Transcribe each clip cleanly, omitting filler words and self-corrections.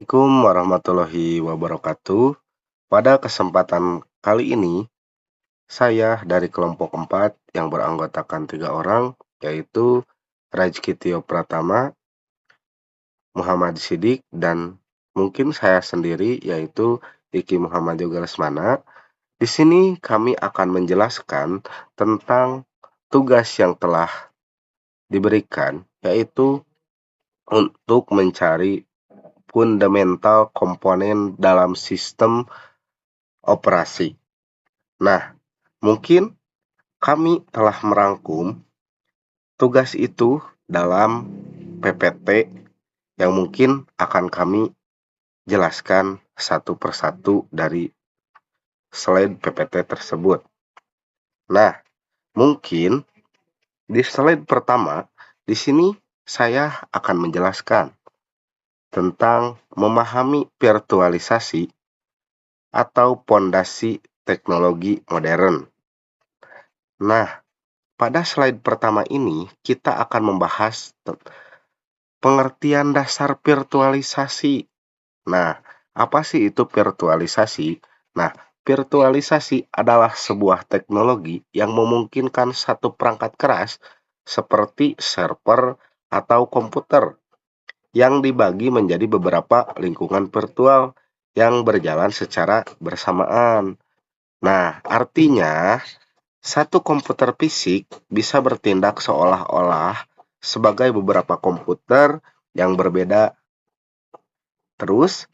Assalamualaikum warahmatullahi wabarakatuh. Pada kesempatan kali ini, saya dari kelompok 4 yang beranggotakan 3 orang, yaitu Rajki Tio Pratama, Muhammad Sidik, dan mungkin saya sendiri, yaitu Iki Muhammad Yoga Lesmana. Di sini kami akan menjelaskan tentang tugas yang telah diberikan, yaitu untuk mencari fundamental komponen dalam sistem operasi. Nah, mungkin kami telah merangkum tugas itu dalam PPT yang mungkin akan kami jelaskan satu persatu dari slide PPT tersebut. Nah, mungkin di slide pertama, di sini saya akan menjelaskan tentang memahami virtualisasi atau pondasi teknologi modern. Nah, pada slide pertama ini kita akan membahas pengertian dasar virtualisasi. Nah, apa sih itu virtualisasi? Nah, virtualisasi adalah sebuah teknologi yang memungkinkan satu perangkat keras seperti server atau komputer yang dibagi menjadi beberapa lingkungan virtual yang berjalan secara bersamaan. Nah, artinya satu komputer fisik bisa bertindak seolah-olah sebagai beberapa komputer yang berbeda. Terus,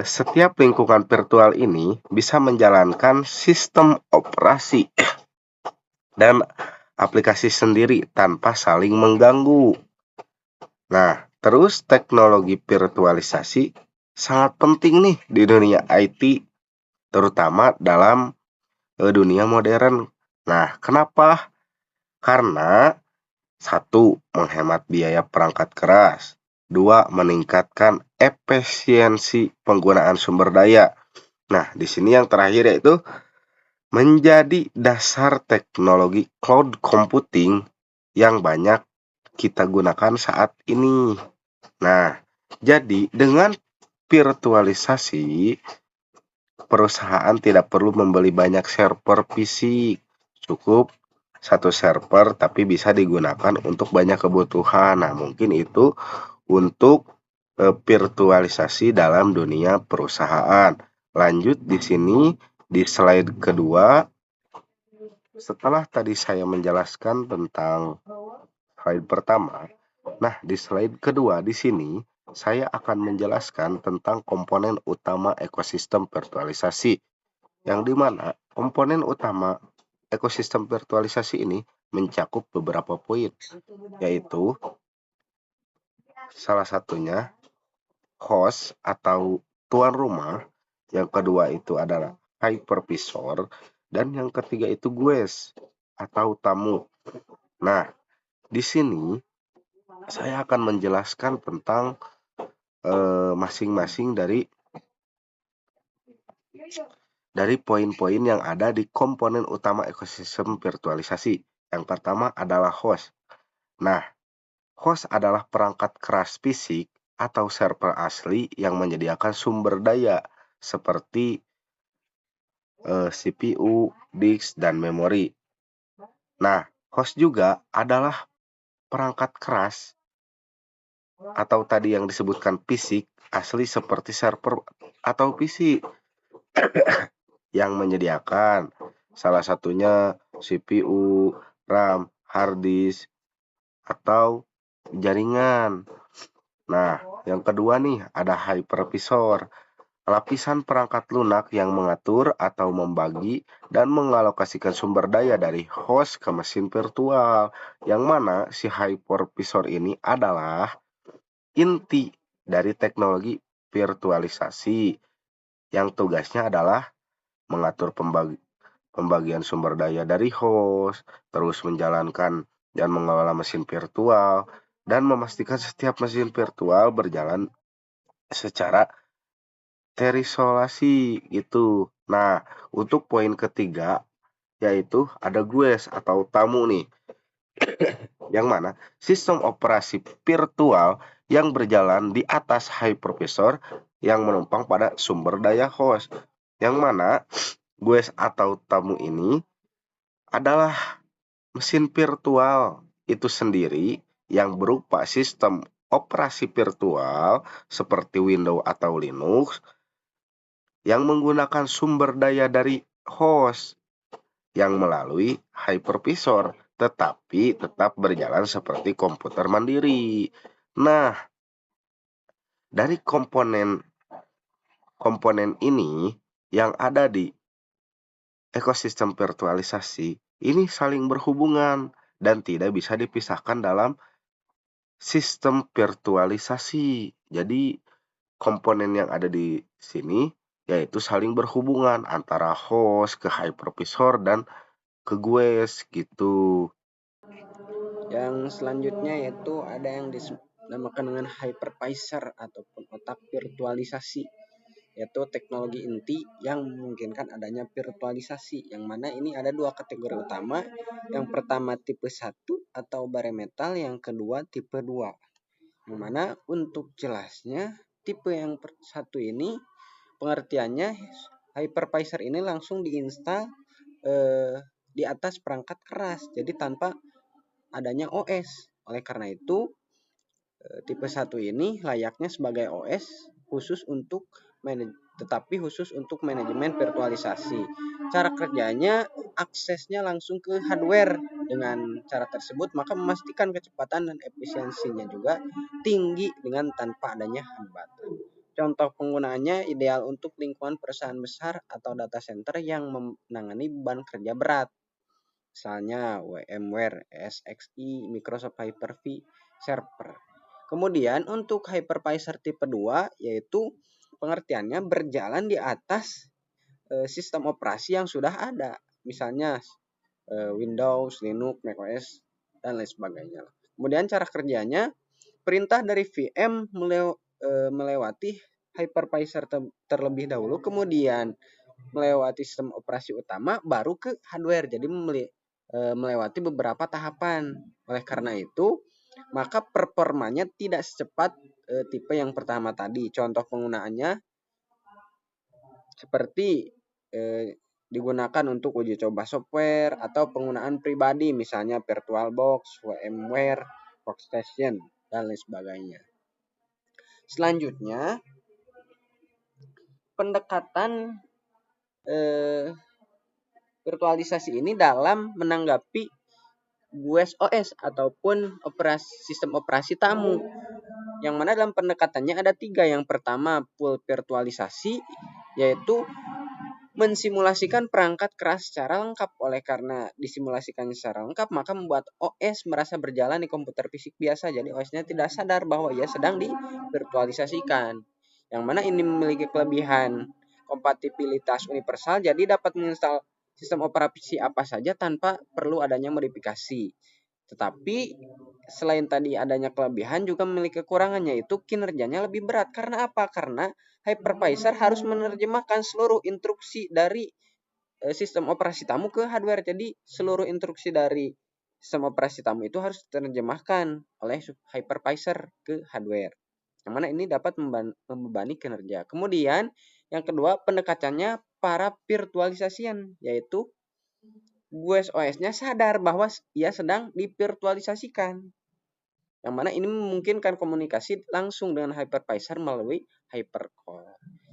setiap lingkungan virtual ini bisa menjalankan sistem operasi dan aplikasi sendiri tanpa saling mengganggu. Nah, terus teknologi virtualisasi sangat penting nih di dunia IT, terutama dalam dunia modern. Nah, kenapa? Karena satu, menghemat biaya perangkat keras. Dua, meningkatkan efisiensi penggunaan sumber daya. Nah, di sini yang terakhir yaitu menjadi dasar teknologi cloud computing yang banyak kita gunakan saat ini. Nah, jadi dengan virtualisasi, perusahaan tidak perlu membeli banyak server fisik. Cukup satu server tapi bisa digunakan untuk banyak kebutuhan. Nah, mungkin itu untuk virtualisasi dalam dunia perusahaan. Lanjut di sini di slide kedua. Setelah tadi saya menjelaskan tentang slide pertama, nah di slide kedua di sini saya akan menjelaskan tentang komponen utama ekosistem virtualisasi, yang dimana komponen utama ekosistem virtualisasi ini mencakup beberapa poin, yaitu salah satunya host atau tuan rumah, yang kedua itu adalah hypervisor, dan yang ketiga itu guest atau tamu. Nah, di sini saya akan menjelaskan tentang masing-masing dari poin-poin yang ada di komponen utama ekosistem virtualisasi. Yang pertama adalah host. Nah, host adalah perangkat keras fisik atau server asli yang menyediakan sumber daya seperti CPU, disk, dan memori. Nah, host juga adalah perangkat keras atau tadi yang disebutkan fisik asli seperti server atau PC yang menyediakan salah satunya CPU, RAM, hard disk, atau jaringan. Nah, yang kedua nih ada hypervisor, lapisan perangkat lunak yang mengatur atau membagi dan mengalokasikan sumber daya dari host ke mesin virtual, yang mana si hypervisor ini adalah inti dari teknologi virtualisasi yang tugasnya adalah mengatur pembagian sumber daya dari host, terus menjalankan dan mengelola mesin virtual, dan memastikan setiap mesin virtual berjalan secara terisolasi gitu. Nah, untuk poin ketiga yaitu ada guest atau tamu nih. Yang mana sistem operasi virtual yang berjalan di atas hypervisor yang menumpang pada sumber daya host. Yang mana guest atau tamu ini adalah mesin virtual itu sendiri yang berupa sistem operasi virtual seperti Windows atau Linux yang menggunakan sumber daya dari host yang melalui hypervisor, tetapi tetap berjalan seperti komputer mandiri. Nah, dari komponen ini yang ada di ekosistem virtualisasi, ini saling berhubungan dan tidak bisa dipisahkan dalam sistem virtualisasi. Jadi, komponen yang ada di sini yaitu saling berhubungan antara host ke hypervisor dan ke guest gitu. Yang selanjutnya yaitu ada yang dinamakan dengan hypervisor ataupun otak virtualisasi, yaitu teknologi inti yang memungkinkan adanya virtualisasi, yang mana ini ada dua kategori utama. Yang pertama tipe 1 atau bare metal, yang kedua tipe 2. Yang mana untuk jelasnya tipe yang satu ini pengertiannya hypervisor ini langsung diinstal di atas perangkat keras, jadi tanpa adanya OS. Oleh karena itu, tipe 1 ini layaknya sebagai OS khusus untuk tetapi khusus untuk manajemen virtualisasi. Cara kerjanya, aksesnya langsung ke hardware. Dengan cara tersebut, maka memastikan kecepatan dan efisiensinya juga tinggi dengan tanpa adanya hambatan. Contoh penggunaannya ideal untuk lingkungan perusahaan besar atau data center yang menangani beban kerja berat. Misalnya VMware, ESXi, Microsoft Hyper-V Server. Kemudian untuk hypervisor tipe 2 yaitu pengertiannya berjalan di atas sistem operasi yang sudah ada. Misalnya Windows, Linux, macOS, dan lain sebagainya. Kemudian cara kerjanya, perintah dari VM melewati hypervisor terlebih dahulu, kemudian melewati sistem operasi utama, baru ke hardware. Jadi melewati beberapa tahapan. Oleh karena itu, maka performanya tidak secepat tipe yang pertama tadi. Contoh penggunaannya seperti digunakan untuk uji coba software atau penggunaan pribadi, misalnya VirtualBox, VMware, Workstation, dan lain sebagainya. Selanjutnya, pendekatan virtualisasi ini dalam menanggapi GUS OS ataupun sistem operasi tamu, yang mana dalam pendekatannya ada 3. Yang pertama full virtualisasi, yaitu mensimulasikan perangkat keras secara lengkap. Oleh karena disimulasikan secara lengkap, maka membuat OS merasa berjalan di komputer fisik biasa. Jadi OS-nya tidak sadar bahwa ia sedang divirtualisasikan. Yang mana ini memiliki kelebihan kompatibilitas universal, jadi dapat menginstal sistem operasi apa saja tanpa perlu adanya modifikasi. Tetapi selain tadi adanya kelebihan, juga memiliki kekurangannya, yaitu kinerjanya lebih berat. Karena apa? Karena hypervisor harus menerjemahkan seluruh instruksi dari sistem operasi tamu ke hardware. Jadi seluruh instruksi dari sistem operasi tamu itu harus diterjemahkan oleh hypervisor ke hardware, yang mana ini dapat membebani kinerja. Kemudian yang kedua, pendekatannya para virtualisasian, yaitu GUS OS-nya sadar bahwa ia sedang divirtualisasikan, yang mana ini memungkinkan komunikasi langsung dengan hypervisor melalui hypercall.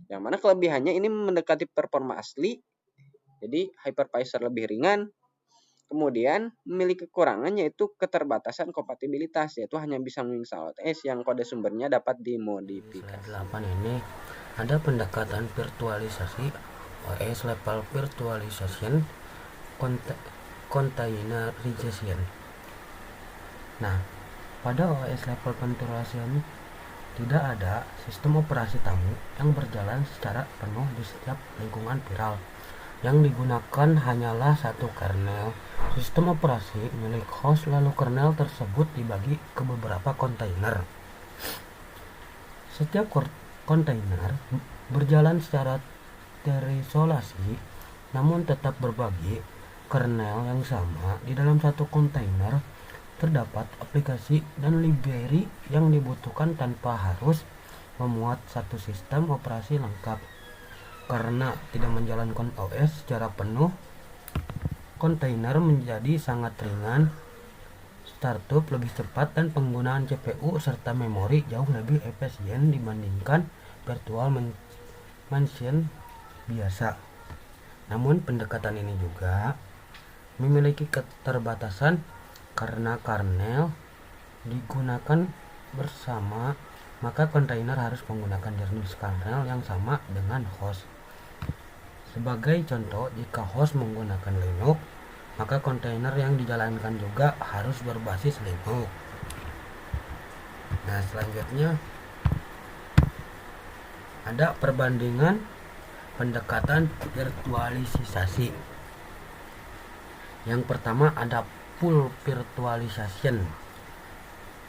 Yang mana kelebihannya ini mendekati performa asli, jadi hypervisor lebih ringan. Kemudian memiliki kekurangan, yaitu keterbatasan kompatibilitas, yaitu hanya bisa menginstal OS yang kode sumbernya dapat dimodifikasi. Slide 8 ini ada pendekatan virtualisasi OS level virtualization containerization. Nah, pada OS level virtualization tidak ada sistem operasi tamu yang berjalan secara penuh di setiap lingkungan viral. Yang digunakan hanyalah satu kernel sistem operasi milik host, lalu kernel tersebut dibagi ke beberapa kontainer. Setiap kontainer berjalan secara terisolasi, namun tetap berbagi kernel yang sama di dalam satu kontainer. terdapat aplikasi dan library yang dibutuhkan tanpa harus memuat satu sistem operasi lengkap. Karena tidak menjalankan OS secara penuh, kontainer menjadi sangat ringan, startup lebih cepat, dan penggunaan CPU serta memori jauh lebih efisien dibandingkan virtual machine biasa. Namun pendekatan ini juga memiliki keterbatasan karena kernel digunakan bersama, maka kontainer harus menggunakan jenis kernel yang sama dengan host. Sebagai contoh, jika host menggunakan Linux, maka kontainer yang dijalankan juga harus berbasis Linux. Nah, selanjutnya ada perbandingan pendekatan virtualisasi. Yang pertama ada full virtualization.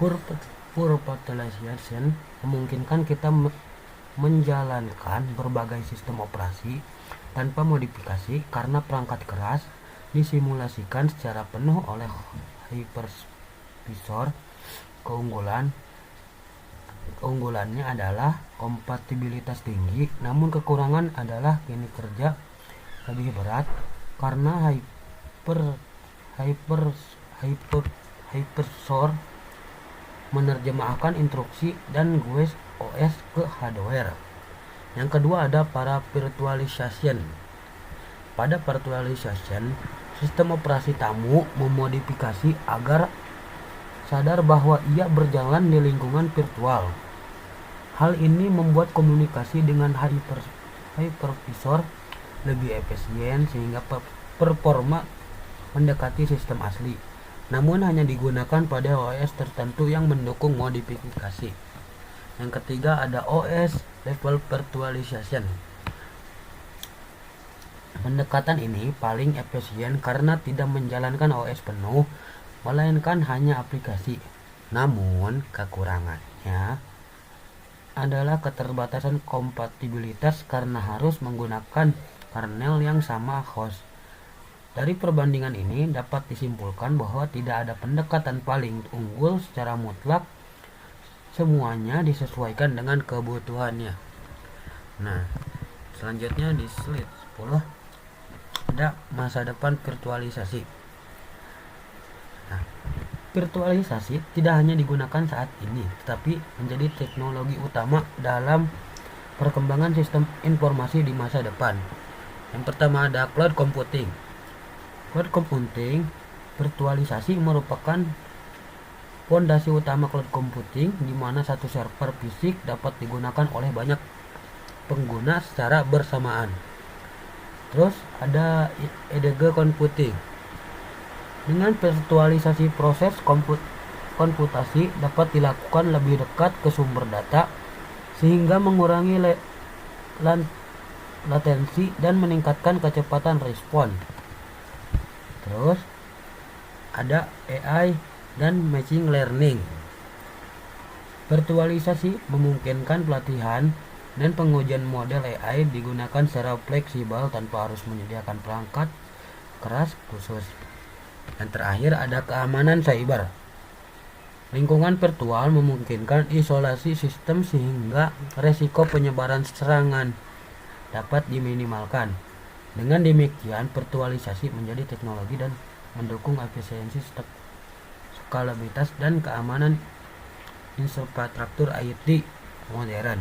Full virtualization memungkinkan kita menjalankan berbagai sistem operasi tanpa modifikasi karena perangkat keras disimulasikan secara penuh oleh hypervisor. Keunggulannya adalah kompatibilitas tinggi, namun kekurangan adalah kinerja lebih berat karena hypervisor menerjemahkan instruksi dan GUI OS ke hardware. Yang kedua ada para virtualization. Pada virtualization, sistem operasi tamu memodifikasi agar sadar bahwa ia berjalan di lingkungan virtual. Hal ini membuat komunikasi dengan hypervisor lebih efisien sehingga performa mendekati sistem asli, namun hanya digunakan pada OS tertentu yang mendukung modifikasi. Yang ketiga ada OS level virtualization. Pendekatan ini paling efisien karena tidak menjalankan OS penuh, melainkan hanya aplikasi. Namun kekurangannya adalah keterbatasan kompatibilitas karena harus menggunakan kernel yang sama host. Dari perbandingan ini dapat disimpulkan bahwa tidak ada pendekatan paling unggul secara mutlak, semuanya disesuaikan dengan kebutuhannya. Nah, selanjutnya di slide 10 ada masa depan virtualisasi. Nah, virtualisasi tidak hanya digunakan saat ini, tetapi menjadi teknologi utama dalam perkembangan sistem informasi di masa depan. Yang pertama ada cloud computing. Cloud computing, virtualisasi merupakan fondasi utama cloud computing, di mana satu server fisik dapat digunakan oleh banyak pengguna secara bersamaan. Terus ada edge computing. Dengan virtualisasi, proses komputasi dapat dilakukan lebih dekat ke sumber data sehingga mengurangi latensi dan meningkatkan kecepatan respon. Terus ada AI dan machine learning. Virtualisasi memungkinkan pelatihan dan pengujian model AI digunakan secara fleksibel tanpa harus menyediakan perangkat keras khusus. Dan terakhir ada keamanan cyber. Lingkungan virtual memungkinkan isolasi sistem sehingga resiko penyebaran serangan dapat diminimalkan. Dengan demikian, virtualisasi menjadi teknologi dan mendukung efisiensi, skalabilitas, dan keamanan infrastruktur IT modern.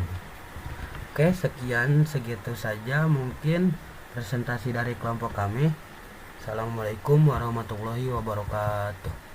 Oke, segitu saja mungkin presentasi dari kelompok kami. Assalamualaikum warahmatullahi wabarakatuh.